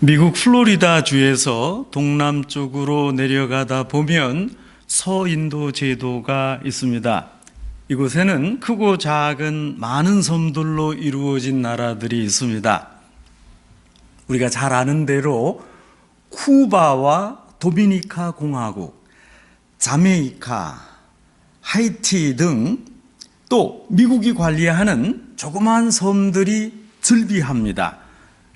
미국 플로리다 주에서 동남쪽으로 내려가다 보면 서인도 제도가 있습니다. 이곳에는 크고 작은 많은 섬들로 이루어진 나라들이 있습니다. 우리가 잘 아는 대로 쿠바와 도미니카 공화국, 자메이카, 하이티 등 또 미국이 관리하는 조그마한 섬들이 즐비합니다.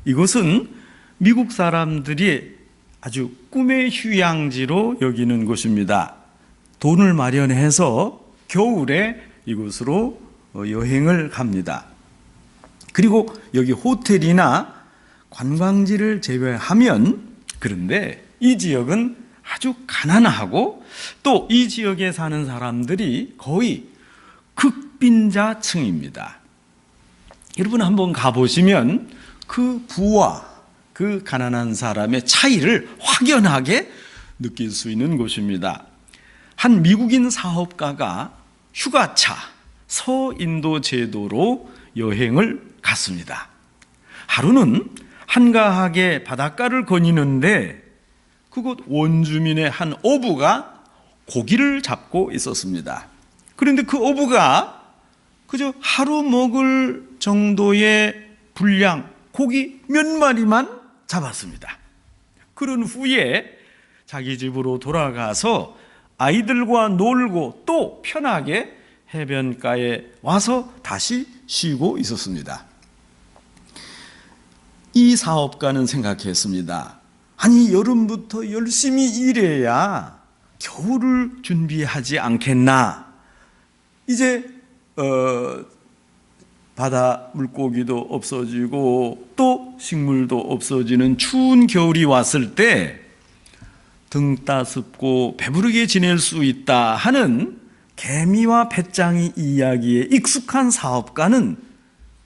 이곳은 미국 사람들이 아주 꿈의 휴양지로 여기는 곳입니다. 돈을 마련해서 겨울에 이곳으로 여행을 갑니다. 그리고 여기 호텔이나 관광지를 제외하면, 그런데 이 지역은 아주 가난하고 또 이 지역에 사는 사람들이 거의 극빈자층입니다. 여러분 한번 가보시면 그 부와 그 가난한 사람의 차이를 확연하게 느낄 수 있는 곳입니다. 한 미국인 사업가가 휴가차 서인도 제도로 여행을 갔습니다. 하루는 한가하게 바닷가를 거니는데 그곳 원주민의 한 어부가 고기를 잡고 있었습니다. 그런데 그 어부가 그저 하루 먹을 정도의 분량 고기 몇 마리만 잡았습니다. 그런 후에 자기 집으로 돌아가서 아이들과 놀고 또 편하게 해변가에 와서 다시 쉬고 있었습니다. 이 사업가는 생각했습니다. 아니, 여름부터 열심히 일해야 겨울을 준비하지 않겠나. 이제 바다 물고기도 없어지고 또 식물도 없어지는 추운 겨울이 왔을 때 등 따숩고 배부르게 지낼 수 있다 하는 개미와 배짱이 이야기에 익숙한 사업가는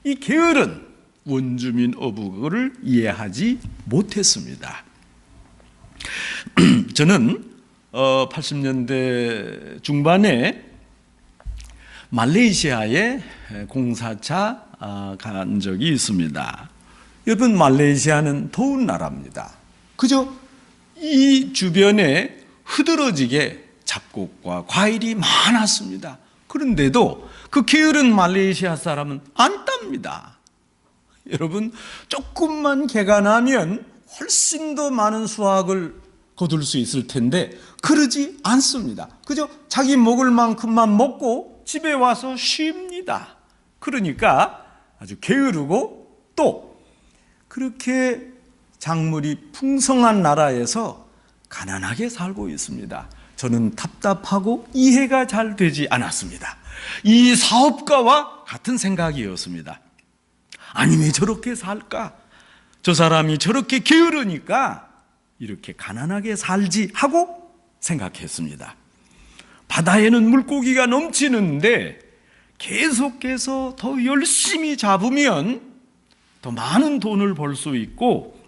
이 게으른 원주민 어부를 이해하지 못했습니다. 저는 80년대 중반에 말레이시아에 공사차 간 적이 있습니다. 여러분, 말레이시아는 더운 나라입니다. 그저 이 주변에 흐드러지게 잡곡과 과일이 많았습니다. 그런데도 그 게으른 말레이시아 사람은 안 땁니다. 여러분, 조금만 개가 나면 훨씬 더 많은 수확을 거둘 수 있을 텐데 그러지 않습니다. 그저 자기 먹을 만큼만 먹고 집에 와서 쉽니다. 그러니까 아주 게으르고 또 그렇게 작물이 풍성한 나라에서 가난하게 살고 있습니다. 저는 답답하고 이해가 잘 되지 않았습니다. 이 사업가와 같은 생각이었습니다. 아니, 왜 저렇게 살까? 저 사람이 저렇게 게으르니까 이렇게 가난하게 살지 하고 생각했습니다. 바다에는 물고기가 넘치는데 계속해서 더 열심히 잡으면 더 많은 돈을 벌 수 있고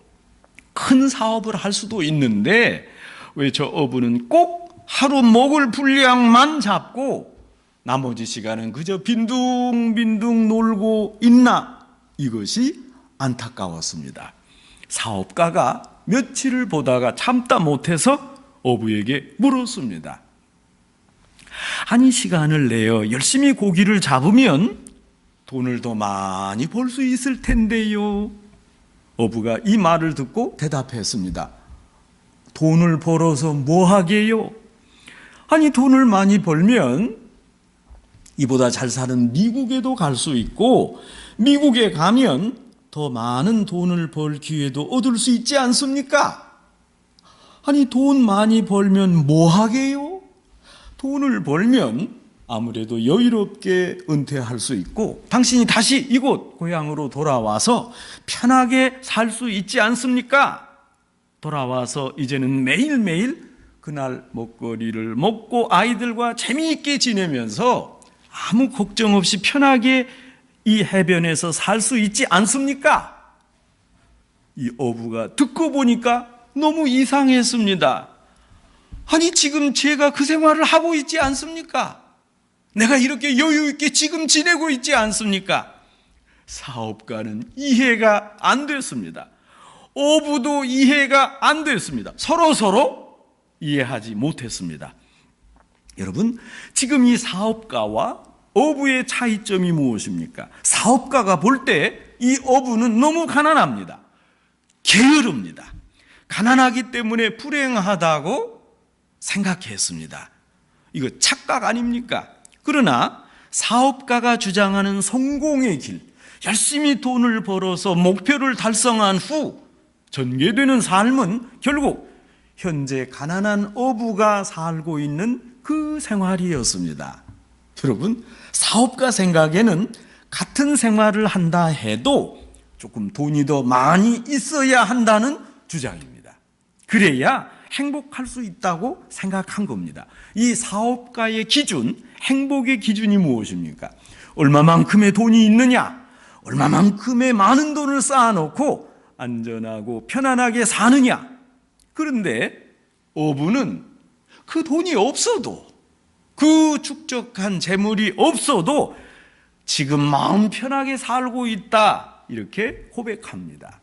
큰 사업을 할 수도 있는데 왜 저 어부는 꼭 하루 먹을 분량만 잡고 나머지 시간은 그저 빈둥빈둥 놀고 있나? 이것이 안타까웠습니다. 사업가가 며칠을 보다가 참다 못해서 어부에게 물었습니다. 아니, 시간을 내어 열심히 고기를 잡으면 돈을 더 많이 벌 수 있을 텐데요. 어부가 이 말을 듣고 대답했습니다. 돈을 벌어서 뭐 하게요? 아니, 돈을 많이 벌면 이보다 잘 사는 미국에도 갈 수 있고 미국에 가면 더 많은 돈을 벌 기회도 얻을 수 있지 않습니까? 아니, 돈 많이 벌면 뭐 하게요? 돈을 벌면 아무래도 여유롭게 은퇴할 수 있고 당신이 다시 이곳 고향으로 돌아와서 편하게 살 수 있지 않습니까? 돌아와서 이제는 매일매일 그날 먹거리를 먹고 아이들과 재미있게 지내면서 아무 걱정 없이 편하게 이 해변에서 살 수 있지 않습니까? 이 어부가 듣고 보니까 너무 이상했습니다. 아니, 지금 제가 그 생활을 하고 있지 않습니까? 내가 이렇게 여유 있게 지금 지내고 있지 않습니까? 사업가는 이해가 안 됐습니다. 어부도 이해가 안 됐습니다. 서로 이해하지 못했습니다. 여러분, 지금 이 사업가와 어부의 차이점이 무엇입니까? 사업가가 볼 때 이 어부는 너무 가난합니다. 게으릅니다. 가난하기 때문에 불행하다고 생각했습니다. 이거 착각 아닙니까? 그러나 사업가가 주장하는 성공의 길, 열심히 돈을 벌어서 목표를 달성한 후 전개되는 삶은 결국 현재 가난한 어부가 살고 있는 그 생활이었습니다. 여러분, 사업가 생각에는 같은 생활을 한다 해도 조금 돈이 더 많이 있어야 한다는 주장입니다. 그래야 행복할 수 있다고 생각한 겁니다. 이 사업가의 기준, 행복의 기준이 무엇입니까? 얼마만큼의 돈이 있느냐? 얼마만큼의 많은 돈을 쌓아놓고 안전하고 편안하게 사느냐? 그런데 어부는 그 돈이 없어도, 그 축적한 재물이 없어도 지금 마음 편하게 살고 있다, 이렇게 고백합니다.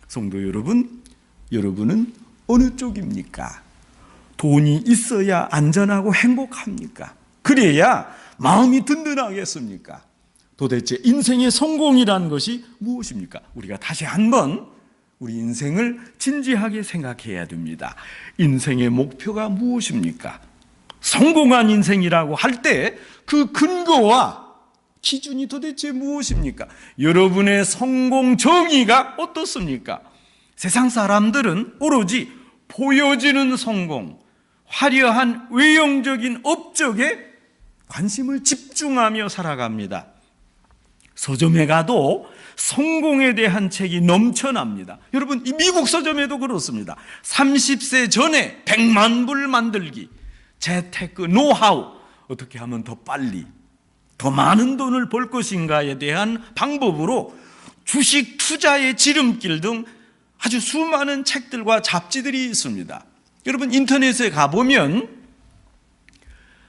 성도 여러분, 여러분은 어느 쪽입니까? 돈이 있어야 안전하고 행복합니까? 그래야 마음이 든든하겠습니까? 도대체 인생의 성공이라는 것이 무엇입니까? 우리가 다시 한번 우리 인생을 진지하게 생각해야 됩니다. 인생의 목표가 무엇입니까? 성공한 인생이라고 할 때 그 근거와 기준이 도대체 무엇입니까? 여러분의 성공 정의가 어떻습니까? 세상 사람들은 오로지 보여지는 성공, 화려한 외형적인 업적에 관심을 집중하며 살아갑니다. 서점에 가도 성공에 대한 책이 넘쳐납니다. 여러분, 이 미국 서점에도 그렇습니다. 30세 전에 100만 불 만들기, 재테크, 노하우, 어떻게 하면 더 빨리, 더 많은 돈을 벌 것인가에 대한 방법으로 주식 투자의 지름길 등 아주 수많은 책들과 잡지들이 있습니다. 여러분, 인터넷에 가보면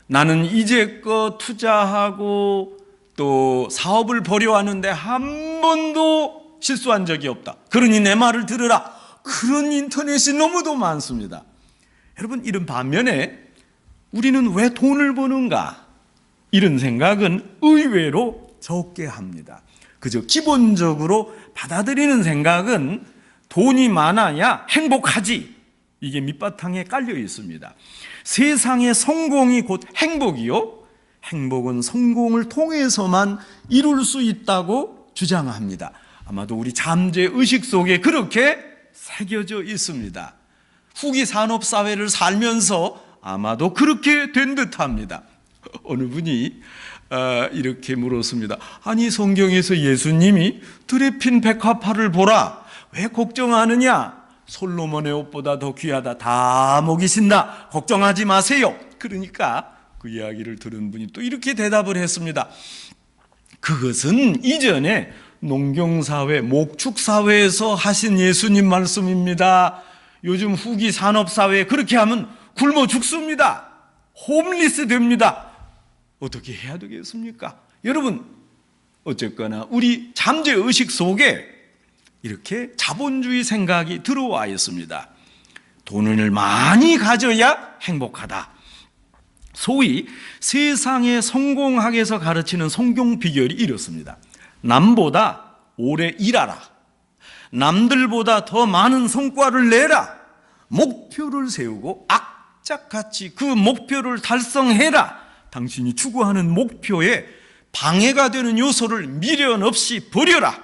나는 이제껏 투자하고 또 사업을 벌여왔는데 한 번도 실수한 적이 없다, 그러니 내 말을 들으라, 그런 인터넷이 너무도 많습니다. 여러분, 이런 반면에 우리는 왜 돈을 버는가? 이런 생각은 의외로 적게 합니다. 그저 기본적으로 받아들이는 생각은 돈이 많아야 행복하지, 이게 밑바탕에 깔려 있습니다. 세상의 성공이 곧 행복이요, 행복은 성공을 통해서만 이룰 수 있다고 주장합니다. 아마도 우리 잠재의식 속에 그렇게 새겨져 있습니다. 후기 산업사회를 살면서 아마도 그렇게 된 듯합니다. 어느 분이 이렇게 물었습니다. 아니, 성경에서 예수님이 드레핀 백합화를 보라, 왜 걱정하느냐? 솔로몬의 옷보다 더 귀하다, 다 먹이신다, 걱정하지 마세요. 그러니까 그 이야기를 들은 분이 또 이렇게 대답을 했습니다. 그것은 이전에 농경사회, 목축사회에서 하신 예수님 말씀입니다. 요즘 후기 산업사회에 그렇게 하면 굶어 죽습니다. 홈리스 됩니다. 어떻게 해야 되겠습니까? 여러분, 어쨌거나 우리 잠재의식 속에 이렇게 자본주의 생각이 들어와 있습니다. 돈을 많이 가져야 행복하다. 소위 세상에 성공학에서 가르치는 성공 비결이 이렇습니다. 남보다 오래 일하라, 남들보다 더 많은 성과를 내라, 목표를 세우고 악착같이 그 목표를 달성해라. 당신이 추구하는 목표에 방해가 되는 요소를 미련 없이 버려라.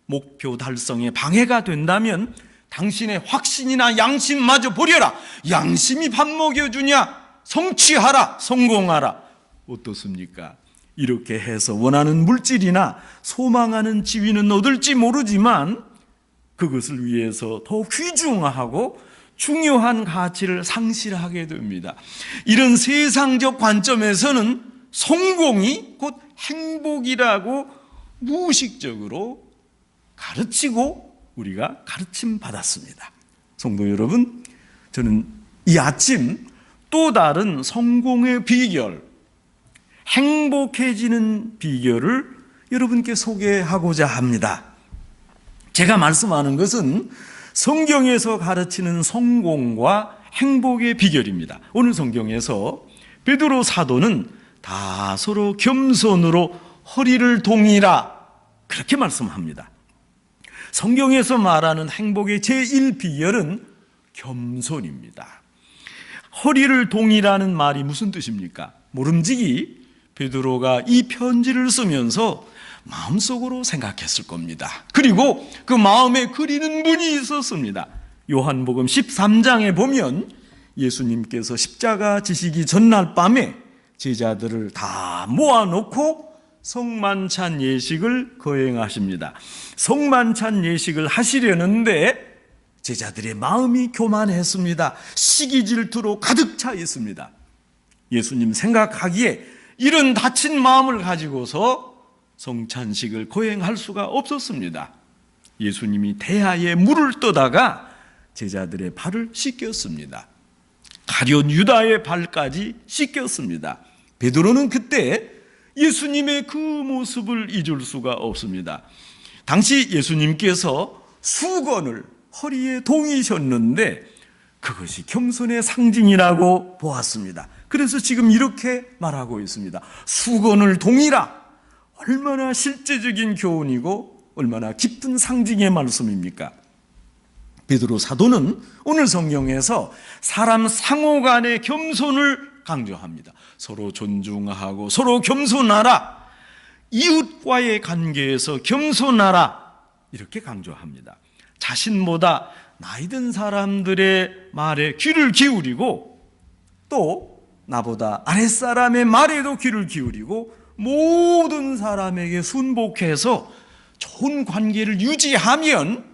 목표 달성에 방해가 된다면 당신의 확신이나 양심마저 버려라. 양심이 밥 먹여주냐? 성취하라, 성공하라. 어떻습니까? 이렇게 해서 원하는 물질이나 소망하는 지위는 얻을지 모르지만 그것을 위해서 더 귀중하고 중요한 가치를 상실하게 됩니다. 이런 세상적 관점에서는 성공이 곧 행복이라고 무의식적으로 가르치고 우리가 가르침 받았습니다. 성도 여러분, 저는 이 아침 또 다른 성공의 비결, 행복해지는 비결을 여러분께 소개하고자 합니다. 제가 말씀하는 것은 성경에서 가르치는 성공과 행복의 비결입니다. 오늘 성경에서 베드로 사도는 다 서로 겸손으로 허리를 동이라 그렇게 말씀합니다. 성경에서 말하는 행복의 제1비결은 겸손입니다. 허리를 동이라는 말이 무슨 뜻입니까? 모름지기 베드로가 이 편지를 쓰면서 마음속으로 생각했을 겁니다. 그리고 그 마음에 그리는 분이 있었습니다. 요한복음 13장에 보면 예수님께서 십자가 지시기 전날 밤에 제자들을 다 모아놓고 성만찬 예식을 거행하십니다. 성만찬 예식을 하시려는데 제자들의 마음이 교만했습니다. 시기 질투로 가득 차 있습니다. 예수님 생각하기에 이런 다친 마음을 가지고서 성찬식을 거행할 수가 없었습니다. 예수님이 대야에 물을 떠다가 제자들의 발을 씻겼습니다. 가룟 유다의 발까지 씻겼습니다. 베드로는 그때 예수님의 그 모습을 잊을 수가 없습니다. 당시 예수님께서 수건을 허리에 동이셨는데 그것이 겸손의 상징이라고 보았습니다. 그래서 지금 이렇게 말하고 있습니다. 수건을 동이라. 얼마나 실제적인 교훈이고 얼마나 깊은 상징의 말씀입니까? 베드로 사도는 오늘 성경에서 사람 상호 간의 겸손을 강조합니다. 서로 존중하고 서로 겸손하라. 이웃과의 관계에서 겸손하라. 이렇게 강조합니다. 자신보다 나이 든 사람들의 말에 귀를 기울이고 또 나보다 아랫사람의 말에도 귀를 기울이고 모든 사람에게 순복해서 좋은 관계를 유지하면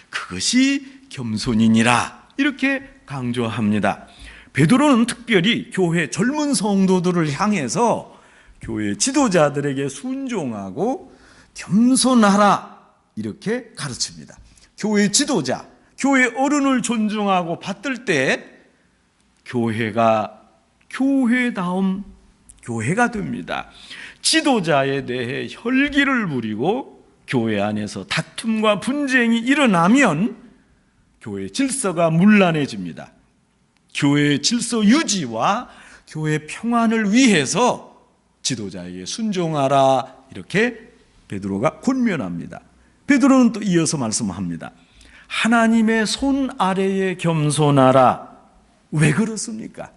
그것이 겸손이니라. 이렇게 강조합니다. 베드로는 특별히 교회 젊은 성도들을 향해서 교회 지도자들에게 순종하고 겸손하라 이렇게 가르칩니다. 교회 지도자, 교회 어른을 존중하고 받들 때 교회가 교회다움 교회가 됩니다. 지도자에 대해 혈기를 부리고 교회 안에서 다툼과 분쟁이 일어나면 교회 질서가 문란해집니다. 교회 질서 유지와 교회 평안을 위해서 지도자에게 순종하라 이렇게 베드로가 권면합니다. 베드로는 또 이어서 말씀합니다. 하나님의 손 아래에 겸손하라. 왜 그렇습니까?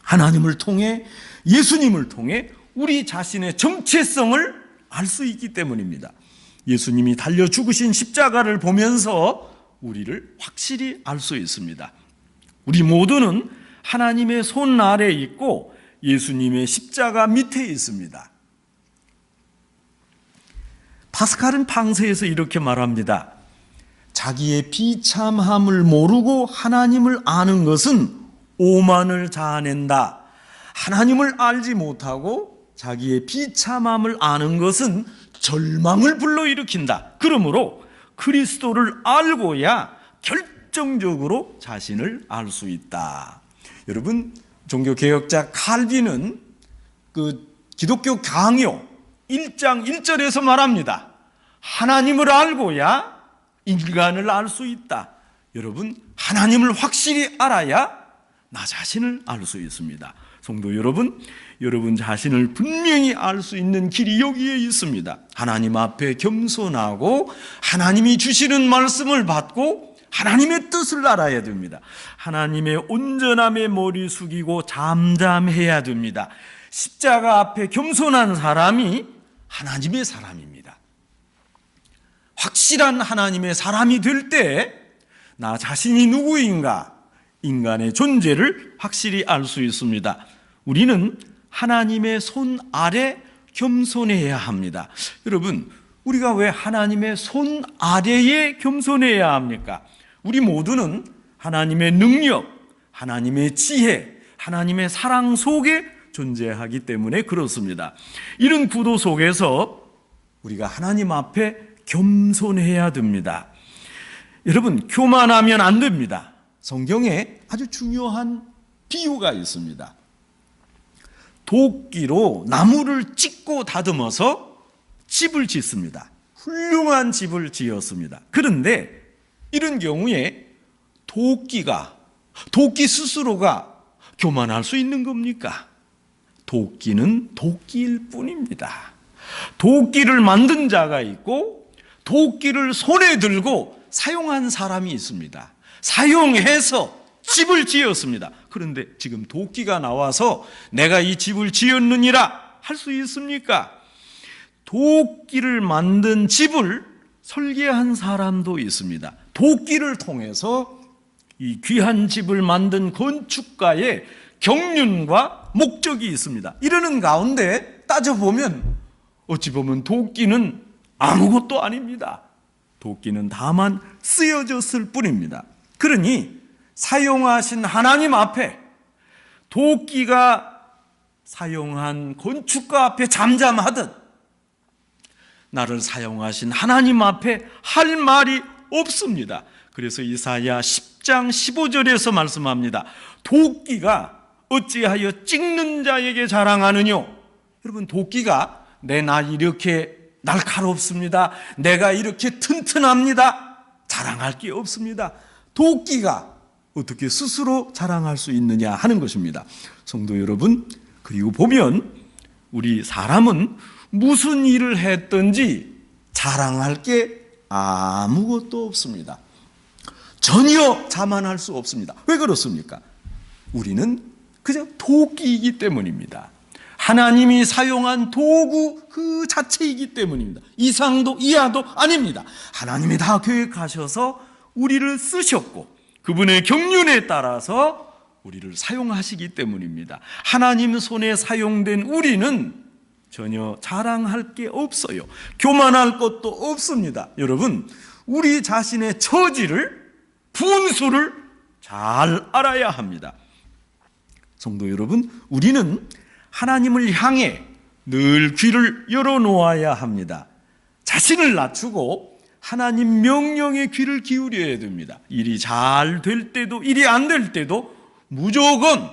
하나님을 통해 예수님을 통해 우리 자신의 정체성을 알 수 있기 때문입니다. 예수님이 달려 죽으신 십자가를 보면서 우리를 확실히 알 수 있습니다. 우리 모두는 하나님의 손 아래에 있고 예수님의 십자가 밑에 있습니다. 파스칼은 방세에서 이렇게 말합니다. 자기의 비참함을 모르고 하나님을 아는 것은 오만을 자아낸다. 하나님을 알지 못하고 자기의 비참함을 아는 것은 절망을 불러일으킨다. 그러므로 그리스도를 알고야 결정적으로 자신을 알 수 있다. 여러분, 종교개혁자 칼빈은 그 기독교 강요 1장 1절에서 말합니다. 하나님을 알고야 인간을 알 수 있다. 여러분, 하나님을 확실히 알아야 나 자신을 알 수 있습니다. 성도 여러분, 여러분 자신을 분명히 알 수 있는 길이 여기에 있습니다. 하나님 앞에 겸손하고 하나님이 주시는 말씀을 받고 하나님의 뜻을 알아야 됩니다. 하나님의 온전함에 머리 숙이고 잠잠해야 됩니다. 십자가 앞에 겸손한 사람이 하나님의 사람입니다. 확실한 하나님의 사람이 될 때 나 자신이 누구인가, 인간의 존재를 확실히 알 수 있습니다. 우리는 하나님의 손 아래 겸손해야 합니다. 여러분, 우리가 왜 하나님의 손 아래에 겸손해야 합니까? 우리 모두는 하나님의 능력, 하나님의 지혜, 하나님의 사랑 속에 존재하기 때문에 그렇습니다. 이런 구도 속에서 우리가 하나님 앞에 겸손해야 됩니다. 여러분, 교만하면 안 됩니다. 성경에 아주 중요한 비유가 있습니다. 도끼로 나무를 찍고 다듬어서 집을 짓습니다. 훌륭한 집을 지었습니다. 그런데 이런 경우에 도끼 스스로가 교만할 수 있는 겁니까? 도끼는 도끼일 뿐입니다. 도끼를 만든 자가 있고 도끼를 손에 들고 사용한 사람이 있습니다. 사용해서 집을 지었습니다. 그런데 지금 도끼가 나와서 내가 이 집을 지었느니라 할 수 있습니까? 도끼를 만든 집을 설계한 사람도 있습니다. 도끼를 통해서 이 귀한 집을 만든 건축가의 경륜과 목적이 있습니다. 이러는 가운데 따져보면 어찌 보면 도끼는 아무것도 아닙니다. 도끼는 다만 쓰여졌을 뿐입니다. 그러니 사용하신 하나님 앞에 도끼가 사용한 건축가 앞에 잠잠하듯 나를 사용하신 하나님 앞에 할 말이 없습니다. 그래서 이사야 10장 15절에서 말씀합니다. 도끼가 어찌하여 찍는 자에게 자랑하느뇨? 여러분, 도끼가 나 이렇게 날카롭습니다, 내가 이렇게 튼튼합니다, 자랑할 게 없습니다. 도끼가 어떻게 스스로 자랑할 수 있느냐 하는 것입니다. 성도 여러분, 그리고 보면 우리 사람은 무슨 일을 했든지 자랑할 게 아무것도 없습니다. 전혀 자만할 수 없습니다. 왜 그렇습니까? 우리는 그저 도끼이기 때문입니다. 하나님이 사용한 도구 그 자체이기 때문입니다. 이상도 이하도 아닙니다. 하나님이 다 계획하셔서 우리를 쓰셨고 그분의 경륜에 따라서 우리를 사용하시기 때문입니다. 하나님 손에 사용된 우리는 전혀 자랑할 게 없어요. 교만할 것도 없습니다. 여러분, 우리 자신의 처지를, 분수를 잘 알아야 합니다. 성도 여러분, 우리는 하나님을 향해 늘 귀를 열어놓아야 합니다. 자신을 낮추고 하나님 명령에 귀를 기울여야 됩니다. 일이 잘 될 때도 일이 안 될 때도 무조건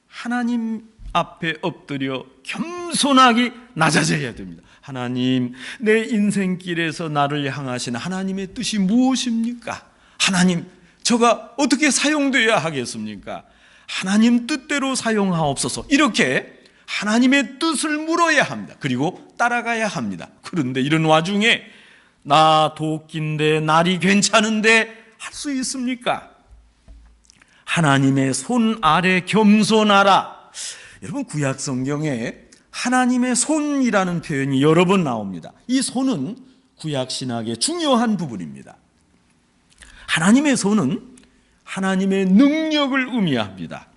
하나님 앞에 엎드려 겸손하게 낮아져야 됩니다. 하나님, 내 인생길에서 나를 향하신 하나님의 뜻이 무엇입니까? 하나님, 저가 어떻게 사용되어야 하겠습니까? 하나님 뜻대로 사용하옵소서. 이렇게 하나님의 뜻을 물어야 합니다. 그리고 따라가야 합니다. 그런데 이런 와중에 나 도끼인데 날이 괜찮은데 할 수 있습니까? 하나님의 손 아래 겸손하라. 여러분, 구약 성경에 하나님의 손이라는 표현이 여러 번 나옵니다. 이 손은 구약 신학의 중요한 부분입니다. 하나님의 손은 하나님의 능력을 의미합니다.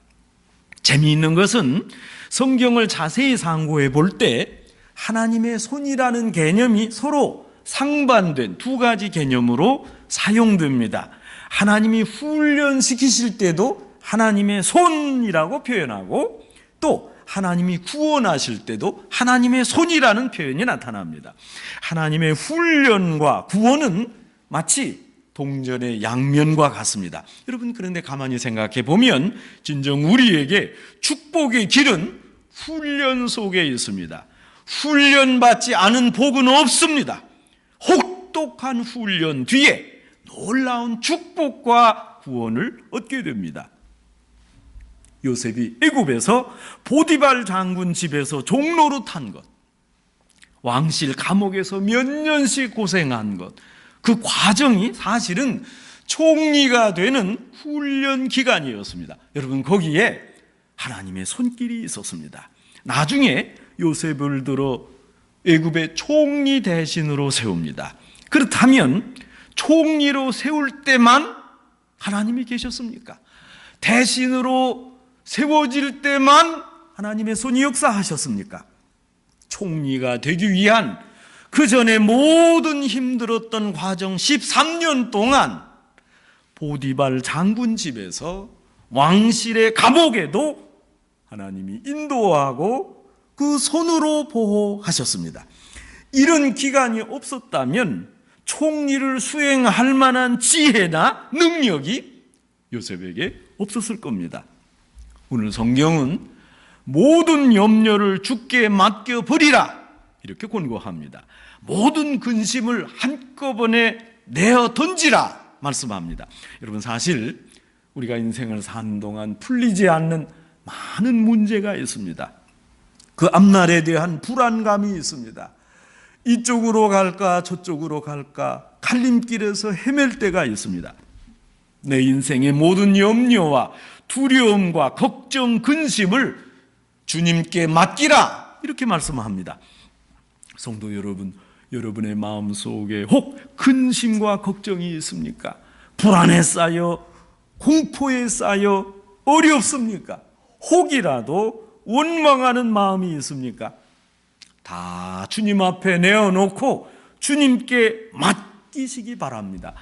재미있는 것은 성경을 자세히 상고해 볼 때 하나님의 손이라는 개념이 서로 상반된 두 가지 개념으로 사용됩니다. 하나님이 훈련시키실 때도 하나님의 손이라고 표현하고 또 하나님이 구원하실 때도 하나님의 손이라는 표현이 나타납니다. 하나님의 훈련과 구원은 마치 동전의 양면과 같습니다. 여러분, 그런데 가만히 생각해 보면 진정 우리에게 축복의 길은 훈련 속에 있습니다. 훈련받지 않은 복은 없습니다. 혹독한 훈련 뒤에 놀라운 축복과 구원을 얻게 됩니다. 요셉이 애굽에서 보디발 장군 집에서 종노릇한 것, 왕실 감옥에서 몇 년씩 고생한 것, 그 과정이 사실은 총리가 되는 훈련 기간이었습니다. 여러분, 거기에 하나님의 손길이 있었습니다. 나중에 요셉을 들어 애굽의 총리 대신으로 세웁니다. 그렇다면 총리로 세울 때만 하나님이 계셨습니까? 대신으로 세워질 때만 하나님의 손이 역사하셨습니까? 총리가 되기 위한 그 전에 모든 힘들었던 과정 13년 동안 보디발 장군 집에서 왕실의 감옥에도 하나님이 인도하고 그 손으로 보호하셨습니다. 이런 기간이 없었다면 총리를 수행할 만한 지혜나 능력이 요셉에게 없었을 겁니다. 오늘 성경은 모든 염려를 주께 맡겨버리라 이렇게 권고합니다. 모든 근심을 한꺼번에 내어 던지라 말씀합니다. 여러분, 사실 우리가 인생을 사는 동안 풀리지 않는 많은 문제가 있습니다. 그 앞날에 대한 불안감이 있습니다. 이쪽으로 갈까 저쪽으로 갈까 갈림길에서 헤맬 때가 있습니다. 내 인생의 모든 염려와 두려움과 걱정, 근심을 주님께 맡기라, 이렇게 말씀합니다. 성도 여러분, 여러분의 마음속에 혹 근심과 걱정이 있습니까? 불안에 쌓여 공포에 쌓여 어렵습니까? 혹이라도 원망하는 마음이 있습니까? 다 주님 앞에 내어놓고 주님께 맡기시기 바랍니다.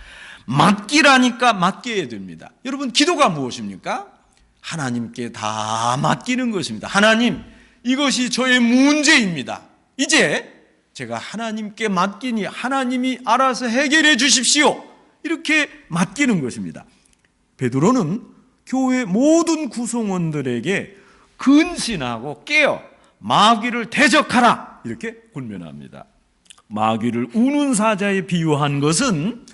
맡기라니까 맡겨야 됩니다. 여러분, 기도가 무엇입니까? 하나님께 다 맡기는 것입니다. 하나님, 이것이 저의 문제입니다. 이제 제가 하나님께 맡기니 하나님이 알아서 해결해 주십시오. 이렇게 맡기는 것입니다. 베드로는 교회 모든 구성원들에게 근신하고 깨어 마귀를 대적하라, 이렇게 권면합니다. 마귀를 우는 사자에 비유한 것은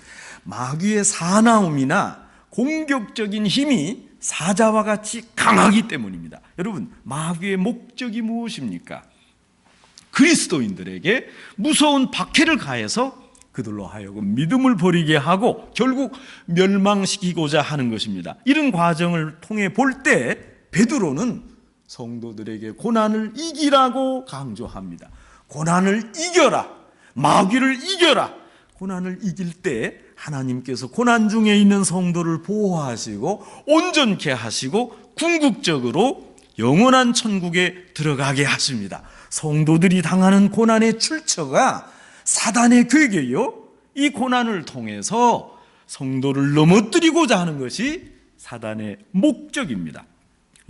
마귀의 사나움이나 공격적인 힘이 사자와 같이 강하기 때문입니다. 여러분, 마귀의 목적이 무엇입니까? 그리스도인들에게 무서운 박해를 가해서 그들로 하여금 믿음을 버리게 하고 결국 멸망시키고자 하는 것입니다. 이런 과정을 통해 볼 때 베드로는 성도들에게 고난을 이기라고 강조합니다. 고난을 이겨라, 마귀를 이겨라. 고난을 이길 때 하나님께서 고난 중에 있는 성도를 보호하시고 온전케 하시고 궁극적으로 영원한 천국에 들어가게 하십니다. 성도들이 당하는 고난의 출처가 사단의 괴계요, 이 고난을 통해서 성도를 넘어뜨리고자 하는 것이 사단의 목적입니다.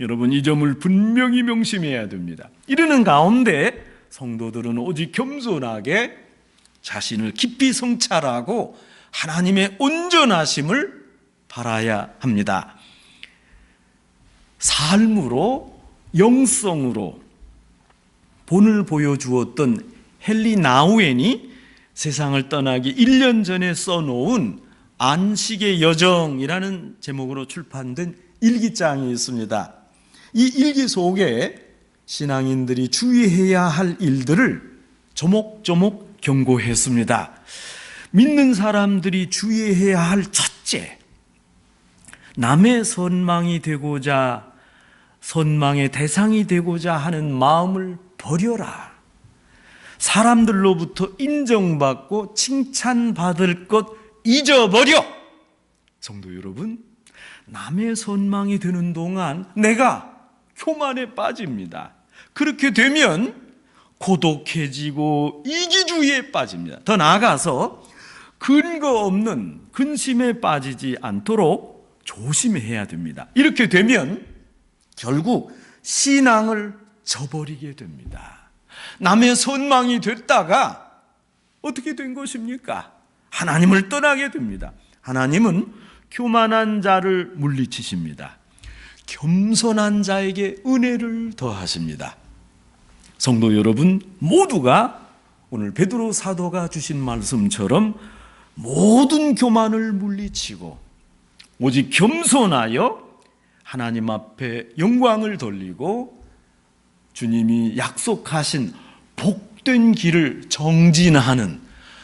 여러분, 이 점을 분명히 명심해야 됩니다. 이러는 가운데 성도들은 오직 겸손하게 자신을 깊이 성찰하고 하나님의 온전하심을 바라야 합니다. 삶으로, 영성으로 본을 보여주었던 헨리 나우엔이 세상을 떠나기 1년 전에 써놓은 안식의 여정이라는 제목으로 출판된 일기장이 있습니다. 이 일기 속에 신앙인들이 주의해야 할 일들을 조목조목 경고했습니다. 믿는 사람들이 주의해야 할 첫째, 남의 선망이 되고자, 선망의 대상이 되고자 하는 마음을 버려라. 사람들로부터 인정받고 칭찬받을 것 잊어버려. 성도 여러분, 남의 선망이 되는 동안 내가 교만에 빠집니다. 그렇게 되면 고독해지고 이기주의에 빠집니다. 더 나아가서 근거 없는 근심에 빠지지 않도록 조심해야 됩니다. 이렇게 되면 결국 신앙을 저버리게 됩니다. 남의 선망이 됐다가 어떻게 된 것입니까? 하나님을 떠나게 됩니다. 하나님은 교만한 자를 물리치십니다. 겸손한 자에게 은혜를 더하십니다. 성도 여러분, 모두가 오늘 베드로 사도가 주신 말씀처럼 모든 교만을 물리치고 오직 겸손하여 하나님 앞에 영광을 돌리고 주님이 약속하신 복된 길을 정진하는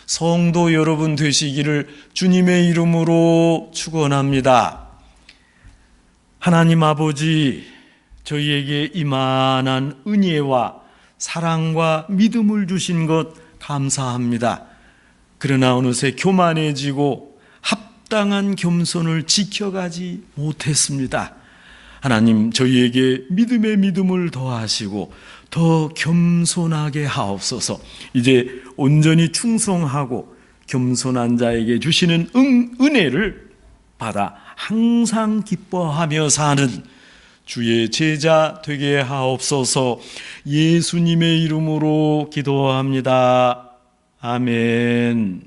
성도 여러분 되시기를 주님의 이름으로 축원합니다. 하나님 아버지, 저희에게 이만한 은혜와 사랑과 믿음을 주신 것 감사합니다. 그러나 어느새 교만해지고 합당한 겸손을 지켜가지 못했습니다. 하나님, 저희에게 믿음의 믿음을 더하시고 더 겸손하게 하옵소서. 이제 온전히 충성하고 겸손한 자에게 주시는 은혜를 받아 항상 기뻐하며 사는 주의 제자 되게 하옵소서. 예수님의 이름으로 기도합니다. 아멘.